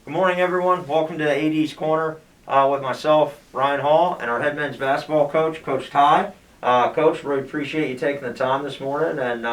Good morning, everyone. Welcome to AD's Corner with myself, Ryan Hall, and our head men's basketball coach, Coach Tighe. Coach, really appreciate you taking the time this morning and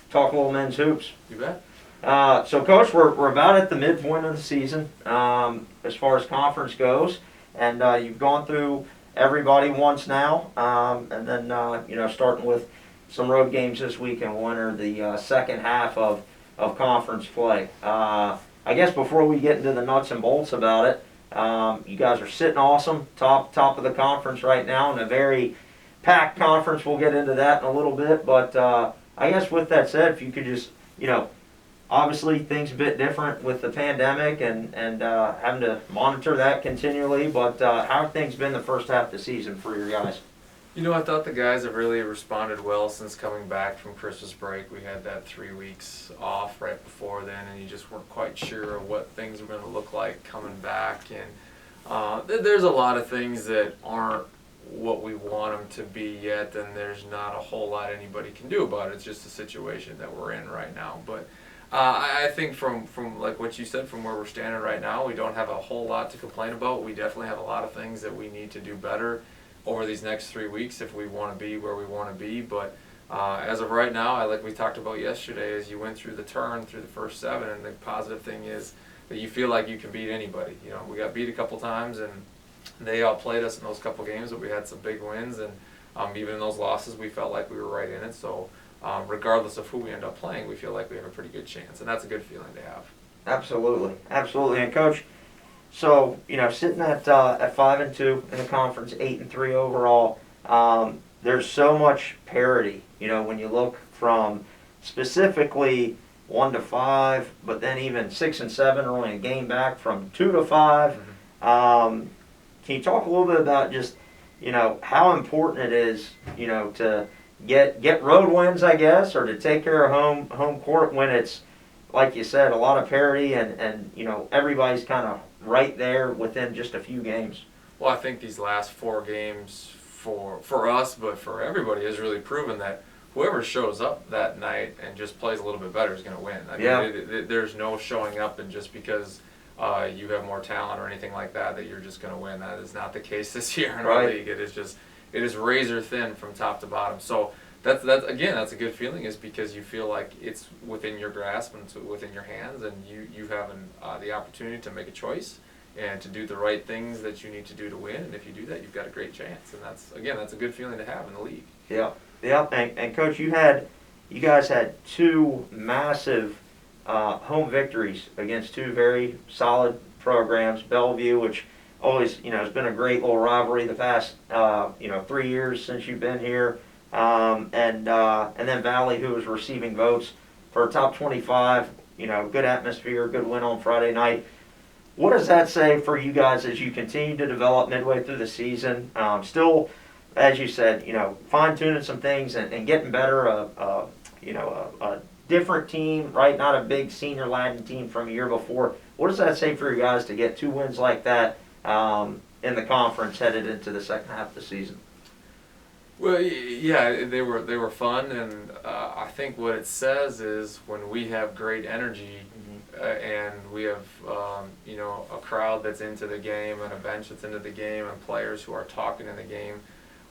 talk a little men's hoops. You bet. So, Coach, we're about at the midpoint of the season as far as conference goes, and you've gone through everybody once now, and then starting with some road games this week, and we'll enter the second half of conference play. I guess before we get into the nuts and bolts about it, you guys are sitting awesome, top of the conference right now, in a very packed conference. We'll get into that in a little bit, but I guess with that said, if you could just, obviously things a bit different with the pandemic and having to monitor that continually, but how have things been the first half of the season for your guys? I thought the guys have really responded well since coming back from Christmas break. We had that 3 weeks off right before then, and you just weren't quite sure what things were going to look like coming back. And there's a lot of things that aren't what we want them to be yet, and there's not a whole lot anybody can do about it. It's just a situation that we're in right now. But I think from like what you said, from where we're standing right now, we don't have a whole lot to complain about. We definitely have a lot of things that we need to do better over these next 3 weeks if we want to be where we want to be. But as of right now, like we talked about yesterday, as you went through the first 7, and the positive thing is that you feel like you can beat anybody. We got beat a couple times, and they outplayed us in those couple games, but we had some big wins, and even in those losses, we felt like we were right in it. So regardless of who we end up playing, we feel like we have a pretty good chance, and that's a good feeling to have. Absolutely. And Coach, so, sitting at 5-2 in the conference, 8-3 overall, there's so much parity. When you look from specifically 1-5, but then even 6 and 7 are only a game back from 2-5. Mm-hmm. Can you talk a little bit about just, how important it is, to get road wins, I guess, or to take care of home court when it's, like you said, a lot of parity and everybody's kind of right there within just a few games. Well, I think these last 4 games for us, but for everybody, has really proven that whoever shows up that night and just plays a little bit better is going to win. I mean, there's no showing up and just because you have more talent or anything like that you're just going to win. That is not the case this year in our league. It is razor thin from top to bottom. So that's a good feeling, is because you feel like it's within your grasp and it's within your hands, and you have the opportunity to make a choice and to do the right things that you need to do to win. And if you do that, you've got a great chance. And that's a good feeling to have in the league. Yeah. And Coach, you guys had 2 massive home victories against 2 very solid programs. Bellevue, which always has been a great little rivalry the past 3 years since you've been here. And then Valley, who was receiving votes for a top 25, good atmosphere, good win on Friday night. What does that say for you guys as you continue to develop midway through the season? Still, as you said, fine-tuning some things and getting better, a different team, right? Not a big senior laden team from a year before. What does that say for you guys to get 2 wins like that in the conference headed into the second half of the season? Well, yeah, they were fun, and I think what it says is when we have great energy, and we have a crowd that's into the game and a bench that's into the game and players who are talking in the game,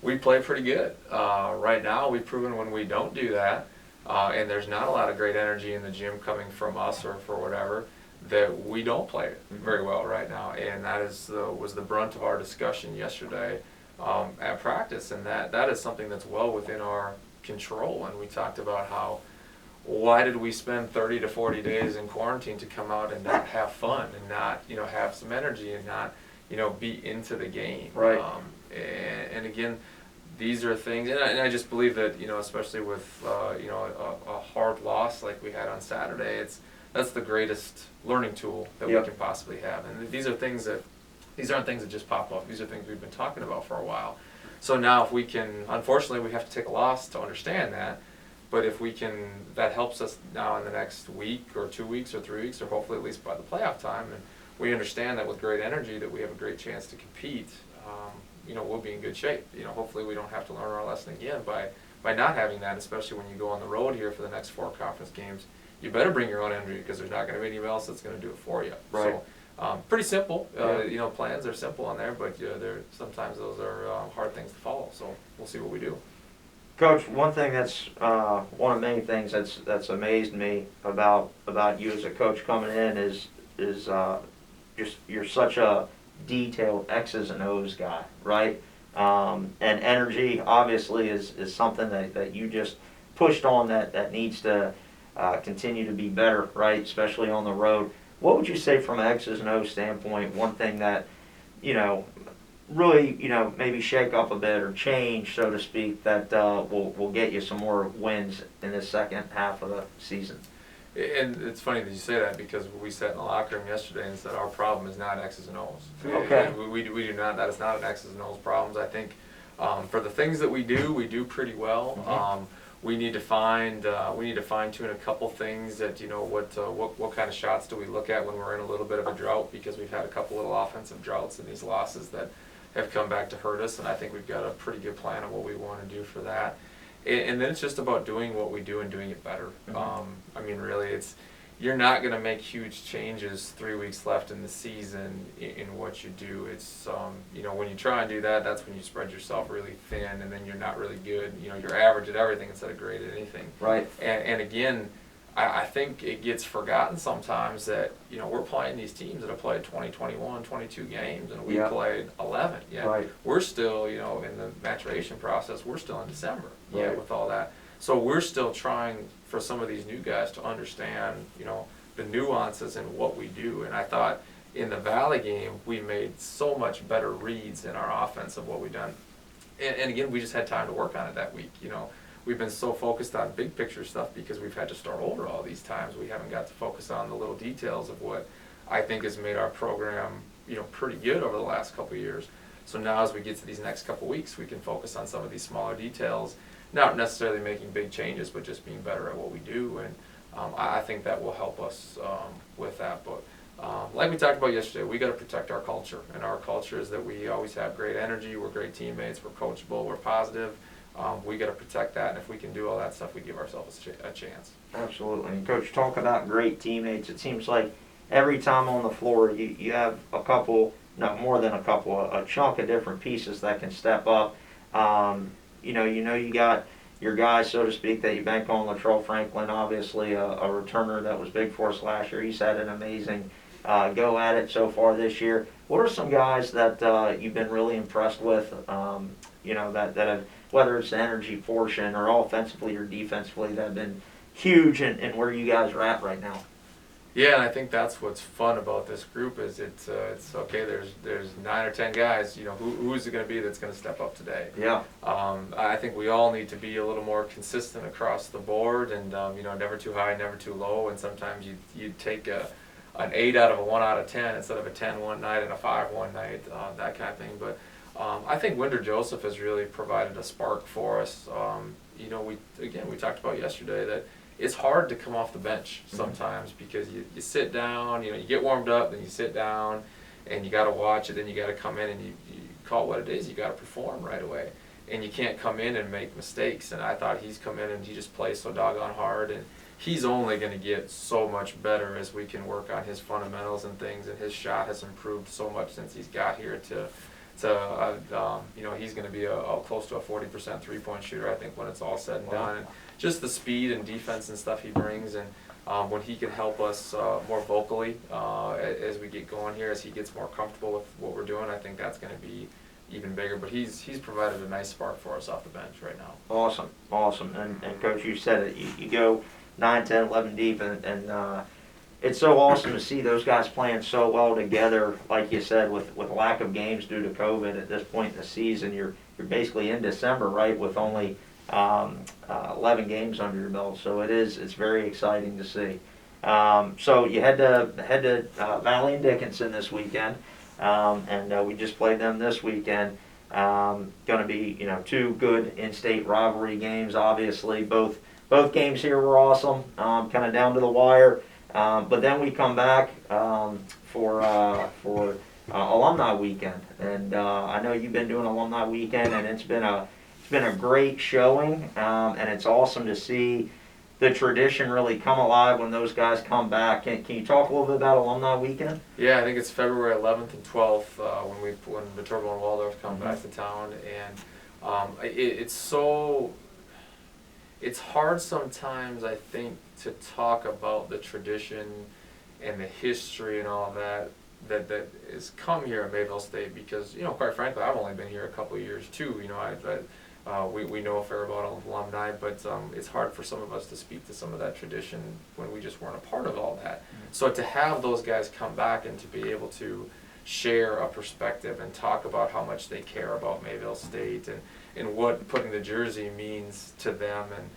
we play pretty good. Right now, we've proven when we don't do that, and there's not a lot of great energy in the gym coming from us or for whatever, that we don't play very well right now, and that was the brunt of our discussion yesterday. At practice, and that is something that's well within our control. And we talked about why did we spend 30 to 40 days in quarantine to come out and not have fun and not have some energy and not be into the game, right? And again, these are things, and I just believe that especially with a hard loss like we had on Saturday, that's the greatest learning tool that we can possibly have. And these aren't things that just pop up. These are things we've been talking about for a while. So now if we can, unfortunately we have to take a loss to understand that, but if we can, that helps us now in the next week or 2 weeks or 3 weeks or hopefully at least by the playoff time, and we understand that with great energy that we have a great chance to compete, we'll be in good shape. Hopefully we don't have to learn our lesson again by not having that, especially when you go on the road here for the next 4 conference games. You better bring your own energy because there's not going to be anybody else that's going to do it for you. Right. So pretty simple. Yeah. Plans are simple on there, but sometimes those are hard things to follow. So we'll see what we do. Coach, one thing that's one of many things that's amazed me about you as a coach coming in is just you're such a detailed X's and O's guy, right? And energy obviously is something that you just pushed on that needs to continue to be better, right? Especially on the road. What would you say from an X's and O's standpoint? One thing that you know really, maybe shake up a bit or change, so to speak, that will get you some more wins in the second half of the season. And it's funny that you say that because we sat in the locker room yesterday and said our problem is not X's and O's. Okay. We do not. That is not an X's and O's problems. I think for the things that we do pretty well. Mm-hmm. We need to fine tune a couple things that what kind of shots do we look at when we're in a little bit of a drought, because we've had a couple little offensive droughts and these losses that have come back to hurt us, and I think we've got a pretty good plan of what we want to do for that. And then it's just about doing what we do and doing it better. Mm-hmm. Really, you're not going to make huge changes 3 weeks left in the season in what you do. It's when you try and do that, that's when you spread yourself really thin, and then you're not really good. You're average at everything instead of great at anything. Right. And again, I think it gets forgotten sometimes that we're playing these teams that have played 20, 21, 22 games, and we played 11. Yeah, right. We're still in the maturation process. We're still in December. Yeah, right. with all that. So we're still trying for some of these new guys to understand, the nuances in what we do. And I thought in the Valley game, we made so much better reads in our offense of what we've done. And again, we just had time to work on it that week. We've been so focused on big picture stuff because we've had to start over all these times. We haven't got to focus on the little details of what I think has made our program, pretty good over the last couple of years. So now as we get to these next couple of weeks, we can focus on some of these smaller details, not necessarily making big changes, but just being better at what we do. And I think that will help us with that. But like we talked about yesterday, we got to protect our culture. And our culture is that we always have great energy, we're great teammates, we're coachable, we're positive. We got to protect that, and if we can do all that stuff, we give ourselves a chance. Absolutely. And Coach, talk about great teammates. It seems like every time on the floor, you have a couple, no, more than a couple, a chunk of different pieces that can step up. You got your guys, so to speak, that you bank on. Latrell Franklin, obviously a returner that was big for us last year. He's had an amazing go at it so far this year. What are some guys that you've been really impressed with, that have, whether it's the energy portion or offensively or defensively, that have been huge in where you guys are at right now? Yeah, and I think that's what's fun about this group is it's okay. There's 9 or 10 guys. Who's it going to be that's going to step up today? Yeah. I think we all need to be a little more consistent across the board, and never too high, never too low. And sometimes you take an 8 out of a 1 out of 10 instead of a 10 one night and a 5 one night, that kind of thing. But I think Winder Joseph has really provided a spark for us. We talked about yesterday that it's hard to come off the bench sometimes because you sit down, you get warmed up, then you sit down, and you got to watch it, then you got to come in and you call it what it is. You got to perform right away, and you can't come in and make mistakes. And I thought he's come in and he just plays so doggone hard, and he's only going to get so much better as we can work on his fundamentals and things. And his shot has improved so much since he's got here he's going to be close to a 40% three-point shooter, I think, when it's all said and done. And just the speed and defense and stuff he brings, and when he can help us more vocally as we get going here, as he gets more comfortable with what we're doing, I think that's going to be even bigger. But he's provided a nice spark for us off the bench right now. Awesome. And Coach, you said it. You go 9, 10, 11 deep, and it's so awesome to see those guys playing so well together. Like you said, with lack of games due to COVID at this point in the season, you're basically in December, right, with only 11 games under your belt. So it's very exciting to see. So you head to Valley and Dickinson this weekend, and we just played them this weekend. Going to be 2 good in-state rivalry games. Obviously, both games here were awesome, kind of down to the wire. But then we come back for alumni weekend, and I know you've been doing alumni weekend, and it's been a great showing, and it's awesome to see the tradition really come alive when those guys come back. Can you talk a little bit about Alumni Weekend? Yeah, I think it's February 11th and 12th when Viterbo and Waldorf come back to town, and it's hard sometimes, I think, to talk about the tradition and the history and all that has come here at Mayville State, because, quite frankly, I've only been here a couple of years too. We know a fair amount of alumni, but it's hard for some of us to speak to some of that tradition when we just weren't a part of all that. So to have those guys come back and to be able to share a perspective and talk about how much they care about Mayville State and what putting the jersey means to them, and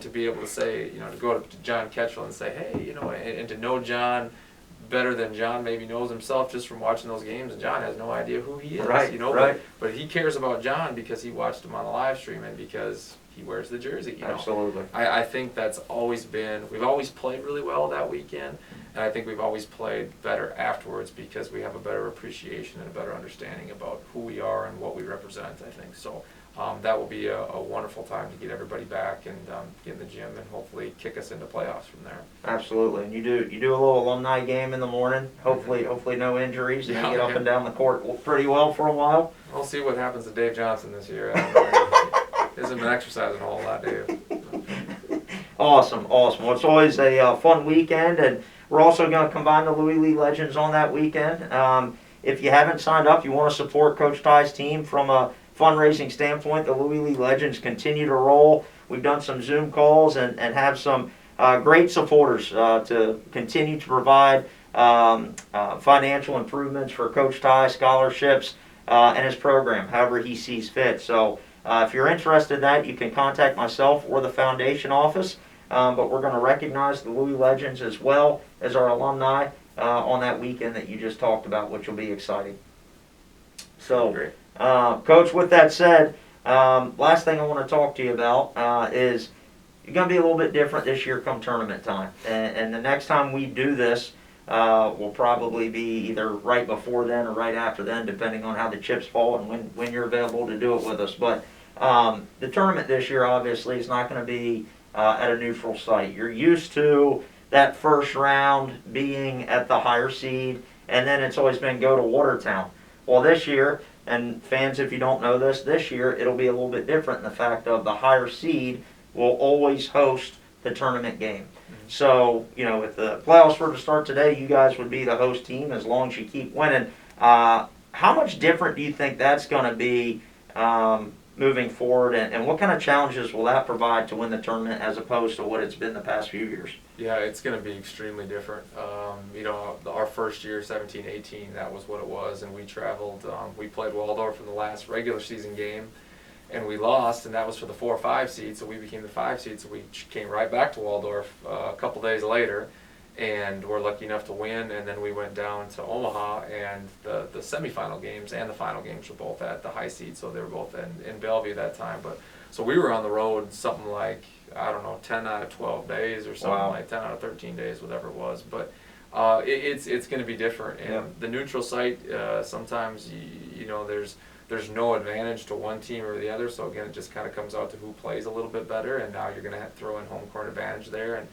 to be able to say, to go to John Ketchel and say, hey, and to know John better than John maybe knows himself just from watching those games, and John has no idea who he is, right. But he cares about John because he watched him on the live stream and because he wears the jersey. Absolutely. I think that's always been, we've always played really well that weekend, and I think we've always played better afterwards because we have a better appreciation and a better understanding about who we are and what we represent, I think. So that will be a wonderful time to get everybody back and get in the gym and hopefully kick us into playoffs from there. Absolutely, and you do a little alumni game in the morning. Hopefully no injuries. And you get up and down the court pretty well for a while. We'll see what happens to Dave Johnson this year. He hasn't been exercising a whole lot, Dave. Awesome. Well, it's always a fun weekend, and we're also going to combine the Louis Lee Legends on that weekend. If you haven't signed up, you want to support Coach Tighe's team from a fundraising standpoint, the Louis Lee Legends continue to roll. We've done some Zoom calls and have some great supporters to continue to provide financial improvements for Coach Tighe, scholarships, and his program, however he sees fit. So if you're interested in that, you can contact myself or the foundation office. But we're going to recognize the Louis Legends as well as our alumni on that weekend that you just talked about, which will be exciting. So. Great. Coach, with that said, last thing I want to talk to you about is you're going to be a little bit different this year come tournament time. And the next time we do this will probably be either right before then or right after then, depending on how the chips fall and when you're available to do it with us. But the tournament this year, obviously, is not going to be at a neutral site. You're used to that first round being at the higher seed, and then it's always been go to Watertown. Well, this year, and fans, if you don't know this year it'll be a little bit different in the fact of the higher seed will always host the tournament game. So, if the playoffs were to start today, you guys would be the host team as long as you keep winning. How much different do you think that's going to be moving forward, and what kind of challenges will that provide to win the tournament as opposed to what it's been the past few years? Yeah, it's going to be extremely different. Our first year, 17-18, that was what it was, and we traveled. We played Waldorf in the last regular season game, and we lost, and that was for the 4 or 5 seed, so we became the 5 seed, so we came right back to Waldorf a couple days later, and we're lucky enough to win, and then we went down to Omaha, and the semifinal games and the final games were both at the high seed, so they were both in Bellevue that time. But so we were on the road something like, I don't know, 10 out of 12 days or something. Wow. Like 10 out of 13 days, whatever it was. But it's going to be different. And the neutral site, sometimes, there's no advantage to one team or the other. So again, it just kind of comes out to who plays a little bit better. And now you're going to have to throw in home court advantage there. And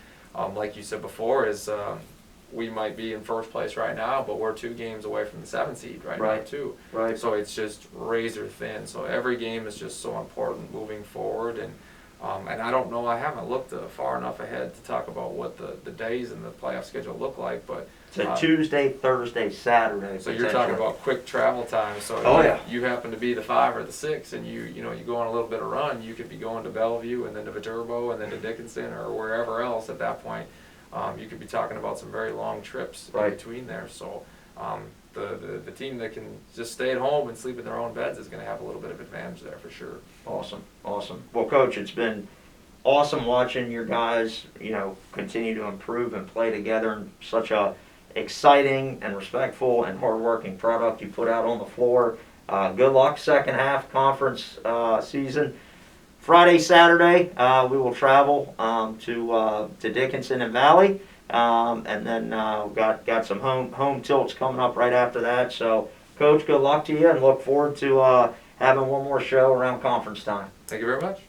like you said before, we might be in first place right now, but we're 2 games away from the 7th seed right now too. Right. So it's just razor thin. So every game is just so important moving forward. And I don't know, I haven't looked far enough ahead to talk about what the days and the playoff schedule look like, but it's a Tuesday, Thursday, Saturday. So you're talking about quick travel time. So you happen to be the 5 or the 6, and you go on a little bit of run, you could be going to Bellevue and then to Viterbo and then to Dickinson or wherever else at that point. You could be talking about some very long trips in between there. So the team that can just stay at home and sleep in their own beds is going to have a little bit of advantage there for sure. Awesome. Well, Coach, it's been awesome watching your guys, continue to improve and play together in such a exciting and respectful and hardworking product you put out on the floor. Good luck second half conference season. Friday, Saturday, we will travel to Dickinson and Valley, and then got some home tilts coming up right after that. So, Coach, good luck to you, and look forward to having one more show around conference time. Thank you very much.